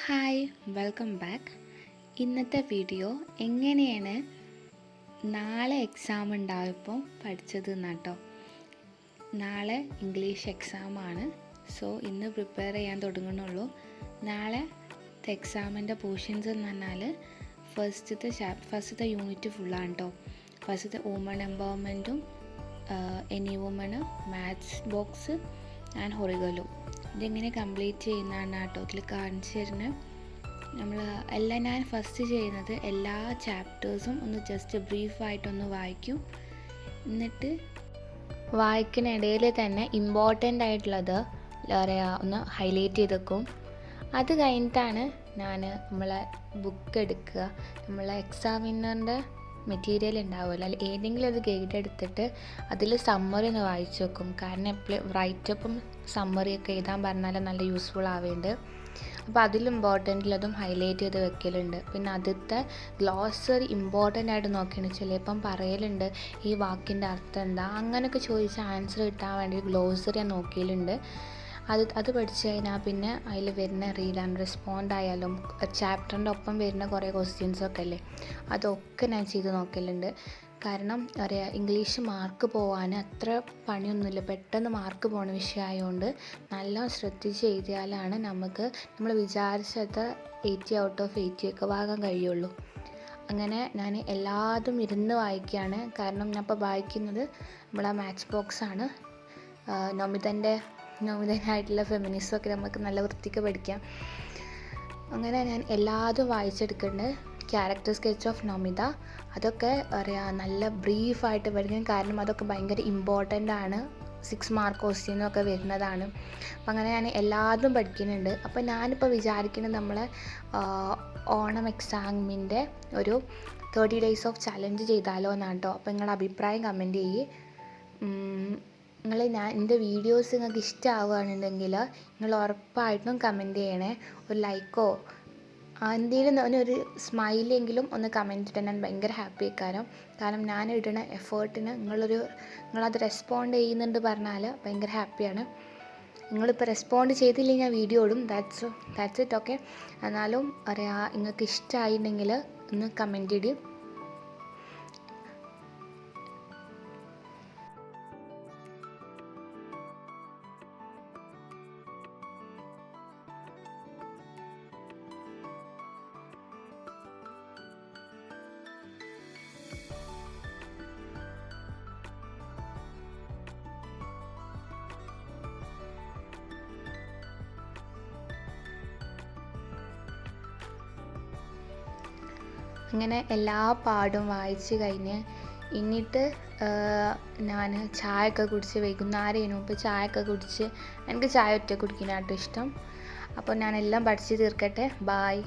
Hi, welcome back. ഇന്നത്തെ video എങ്ങനെയാണ് നാളെ എക്സാം ഉണ്ടായപ്പോൾ പഠിച്ചത് എന്നാട്ടോ. നാളെ ഇംഗ്ലീഷ് എക്സാമാണ്. സോ ഇന്ന് പ്രിപ്പയർ ചെയ്യാൻ തുടങ്ങുന്നുള്ളൂ. നാളെ എക്സാമിൻ്റെ പോർഷൻസ് എന്ന് പറഞ്ഞാൽ ഫസ്റ്റത്തെ യൂണിറ്റ് ഫുള്ളാണ് കേട്ടോ. ഫസ്റ്റത്തെ വുമൺ എംപവർമെൻറ്റും any woman, maths box and ഹൊറിഗലു. ഇതെങ്ങനെ കംപ്ലീറ്റ് ചെയ്യുന്നതാണ് കേട്ടോ ഇതിൽ കാണിച്ചു തരുന്നത്. ഞാൻ ഫസ്റ്റ് ചെയ്യുന്നത് എല്ലാ ചാപ്റ്റേഴ്സും ഒന്ന് ജസ്റ്റ് ബ്രീഫായിട്ടൊന്ന് വായിക്കും. എന്നിട്ട് വായിക്കുന്നിടയിൽ തന്നെ ഇമ്പോർട്ടൻ്റ് ആയിട്ടുള്ളത് ഒന്ന് ഹൈലൈറ്റ് ചെയ്ത് വെക്കും. അത് കഴിഞ്ഞിട്ടാണ് ഞാൻ നമ്മളെ ബുക്ക് എടുക്കുക. നമ്മളെ എക്സാമിനറിൻ്റെ മെറ്റീരിയൽ ഉണ്ടാവുമല്ലോ, അല്ലെങ്കിൽ ഏതെങ്കിലും ഒരു ഗൈഡ് എടുത്തിട്ട് അതിൽ സമ്മറി ഒന്ന് വായിച്ചു വെക്കും. കാരണം എപ്പോഴും റൈറ്റപ്പും സമ്മറിയൊക്കെ എഴുതാൻ പറഞ്ഞാൽ നല്ല യൂസ്ഫുൾ ആവേണ്ടത്. അപ്പോൾ അതിൽ ഇമ്പോർട്ടൻ്റിലതും ഹൈലൈറ്റ് ചെയ്ത് വെക്കലുണ്ട്. പിന്നെ ആദ്യത്തെ ഗ്ലോസറി ഇമ്പോർട്ടൻ്റ് ആയിട്ട് നോക്കിയാണ്. ചിലപ്പം പറയലുണ്ട് ഈ വാക്കിൻ്റെ അർത്ഥം എന്താ, അങ്ങനെയൊക്കെ ചോദിച്ച് ആൻസർ കിട്ടാൻ വേണ്ടി ഗ്ലോസറി ഞാൻ നോക്കിയിട്ടുണ്ട്. അത് പഠിച്ചു കഴിഞ്ഞാൽ പിന്നെ അതിൽ വരുന്ന റീഡ് ആൻഡ് റെസ്പോണ്ട് ആയാലും ചാപ്റ്ററിൻ്റെ ഒപ്പം വരുന്ന കുറേ ക്വസ്റ്റ്യൻസൊക്കെ അല്ലേ, അതൊക്കെ ഞാൻ ചെയ്ത് നോക്കലുണ്ട്. കാരണം ഇംഗ്ലീഷ് മാർക്ക് പോകാൻ അത്ര പണിയൊന്നുമില്ല, പെട്ടെന്ന് മാർക്ക് പോകുന്ന വിഷയമായതുകൊണ്ട് നല്ല ശ്രദ്ധിച്ച് എഴുതിയാലാണ് നമ്മൾ വിചാരിച്ചത് 80 ഔട്ട് ഓഫ് 80 ഒക്കെ വാങ്ങാൻ കഴിയുള്ളൂ. അങ്ങനെ ഞാൻ എല്ലാതും ഇരുന്ന് വായിക്കുകയാണ്. കാരണം ഞാൻ ഇപ്പോൾ വായിക്കുന്നത് നമ്മളെ മാത്സ് ബോക്സാണ്. നൊമിതനായിട്ടുള്ള ഫെമിനിസമൊക്കെ നമുക്ക് നല്ല വൃത്തിക്ക് പഠിക്കാം. അങ്ങനെ ഞാൻ എല്ലാതും വായിച്ചെടുക്കുന്നുണ്ട്. ക്യാരക്ടർ സ്കെച്ച് ഓഫ് നൊമിത അതൊക്കെ നല്ല ബ്രീഫായിട്ട് പഠിക്കും. കാരണം അതൊക്കെ ഭയങ്കര ഇമ്പോർട്ടൻ്റ് ആണ്, 6 മാർക്ക് ക്വസ്റ്റ്യനൊക്കെ വരുന്നതാണ്. അപ്പം അങ്ങനെ ഞാൻ എല്ലാതും പഠിക്കുന്നുണ്ട്. അപ്പോൾ ഞാനിപ്പോൾ വിചാരിക്കുന്നത് നമ്മളെ ഓണം എക്സാമിൻ്റെ ഒരു 30 days ഓഫ് ചലഞ്ച് ചെയ്താലോ എന്നാണ് കേട്ടോ. അപ്പോൾ നിങ്ങളുടെ അഭിപ്രായം കമൻറ്റ് ചെയ്യ്. എൻ്റെ വീഡിയോസ് നിങ്ങൾക്ക് ഇഷ്ടമാവുകയാണെന്നുണ്ടെങ്കിൽ നിങ്ങൾ ഉറപ്പായിട്ടും കമൻറ്റ് ചെയ്യണേ. ഒരു ലൈക്കോ എന്തെങ്കിലും ഒരു സ്മൈലെങ്കിലും ഒന്ന് കമൻറ്റ് ഇട്ടാൽ ഞാൻ ഭയങ്കര ഹാപ്പി കാരണം ഞാൻ ഇടുന്ന എഫേർട്ടിന് നിങ്ങളത് റെസ്പോണ്ട് ചെയ്യുന്നുണ്ട് പറഞ്ഞാൽ ഭയങ്കര ഹാപ്പിയാണ്. നിങ്ങളിപ്പോൾ റെസ്പോണ്ട് ചെയ്തില്ലെങ്കിൽ ഞാൻ വീഡിയോ ഇടും. That's it. ഓക്കെ, എന്നാലും നിങ്ങൾക്ക് ഇഷ്ടമായിട്ടുണ്ടെങ്കിൽ ഒന്ന് കമൻറ്റ് ഇടും. അങ്ങനെ എല്ലാ പാഠവും വായിച്ച് കഴിഞ്ഞ് എന്നിട്ട് ഞാൻ ചായയൊക്കെ കുടിച്ച് വൈകുന്നേരം ഇപ്പോൾ ചായയൊക്കെ കുടിച്ച്, എനിക്ക് ചായ ഒറ്റ കുടിക്കാനായിട്ട് ഇഷ്ടം. അപ്പോൾ ഞാനെല്ലാം പഠിച്ച് തീർക്കട്ടെ. ബായ്.